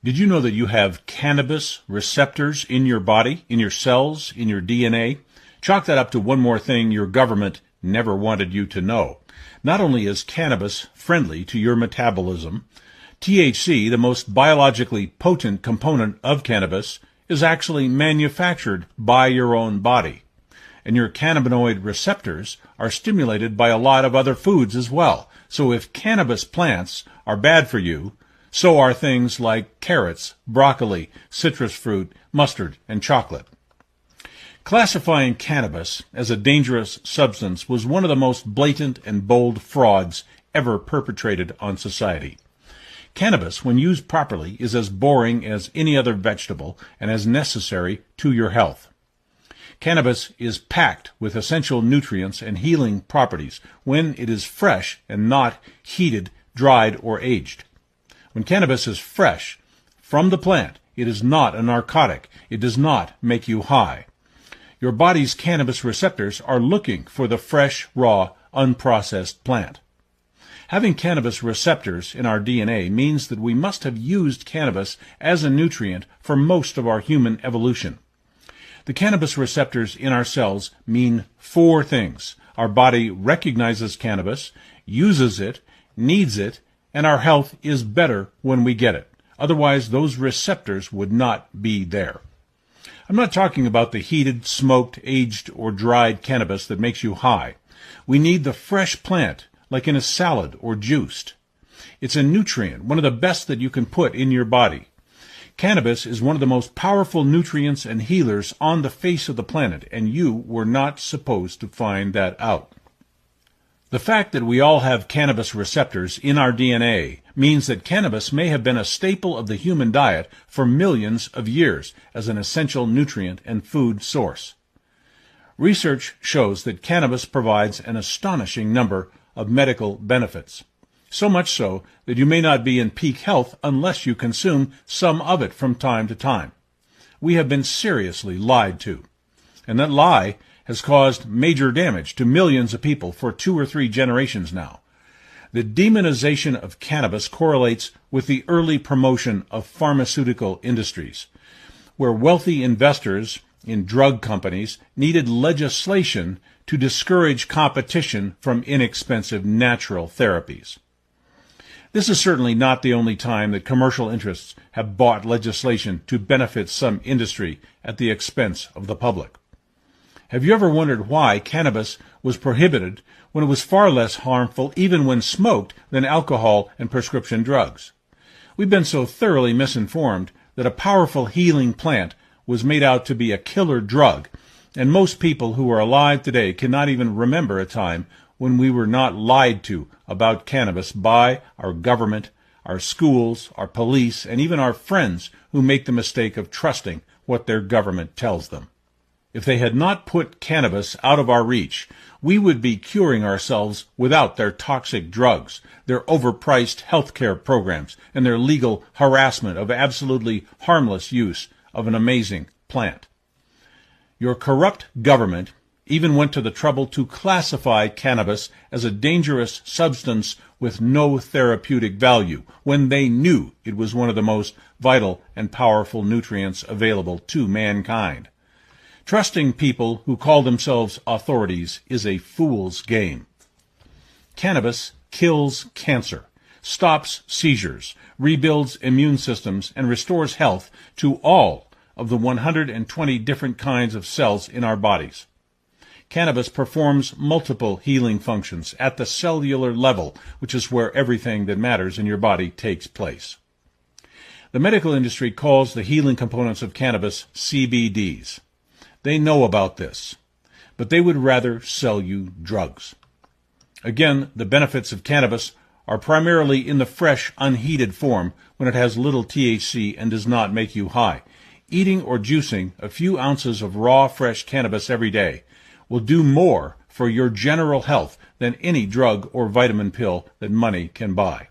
Did you know that you have cannabis receptors in your body, in your cells, in your DNA? Chalk that up to one more thing your government never wanted you to know. Not only is cannabis friendly to your metabolism, THC, the most biologically potent component of cannabis, is actually manufactured by your own body. And your cannabinoid receptors are stimulated by a lot of other foods as well. So if cannabis plants are bad for you, so are things like carrots, broccoli, citrus fruit, mustard, and chocolate. Classifying cannabis as a dangerous substance was one of the most blatant and bold frauds ever perpetrated on society. Cannabis, when used properly, is as boring as any other vegetable and as necessary to your health. Cannabis is packed with essential nutrients and healing properties when it is fresh and not heated, dried, or aged. When cannabis is fresh from the plant, it is not a narcotic. It does not make you high. Your body's cannabis receptors are looking for the fresh, raw, unprocessed plant. Having cannabis receptors in our DNA means that we must have used cannabis as a nutrient for most of our human evolution. The cannabis receptors in our cells mean four things. Our body recognizes cannabis, uses it, needs it, and our health is better when we get it. Otherwise, those receptors would not be there. I'm not talking about the heated, smoked, aged, or dried cannabis that makes you high. We need the fresh plant, like in a salad or juiced. It's a nutrient, one of the best that you can put in your body. Cannabis is one of the most powerful nutrients and healers on the face of the planet, and you were not supposed to find that out. The fact that we all have cannabis receptors in our DNA means that cannabis may have been a staple of the human diet for millions of years as an essential nutrient and food source. Research shows that cannabis provides an astonishing number of medical benefits, so much so that you may not be in peak health unless you consume some of it from time to time. We have been seriously lied to, and that lie has caused major damage to millions of people for 2 or 3 generations now. The demonization of cannabis correlates with the early promotion of pharmaceutical industries, where wealthy investors in drug companies needed legislation to discourage competition from inexpensive natural therapies. This is certainly not the only time that commercial interests have bought legislation to benefit some industry at the expense of the public. Have you ever wondered why cannabis was prohibited when it was far less harmful even when smoked than alcohol and prescription drugs? We've been so thoroughly misinformed that a powerful healing plant was made out to be a killer drug, and most people who are alive today cannot even remember a time when we were not lied to about cannabis by our government, our schools, our police, and even our friends who make the mistake of trusting what their government tells them. If they had not put cannabis out of our reach, we would be curing ourselves without their toxic drugs, their overpriced health care programs, and their legal harassment of absolutely harmless use of an amazing plant. Your corrupt government even went to the trouble to classify cannabis as a dangerous substance with no therapeutic value when they knew it was one of the most vital and powerful nutrients available to mankind. Trusting people who call themselves authorities is a fool's game. Cannabis kills cancer, stops seizures, rebuilds immune systems, and restores health to all of the 120 different kinds of cells in our bodies. Cannabis performs multiple healing functions at the cellular level, which is where everything that matters in your body takes place. The medical industry calls the healing components of cannabis CBDs. They know about this, but they would rather sell you drugs. Again, the benefits of cannabis are primarily in the fresh, unheated form when it has little THC and does not make you high. Eating or juicing a few ounces of raw, fresh cannabis every day will do more for your general health than any drug or vitamin pill that money can buy.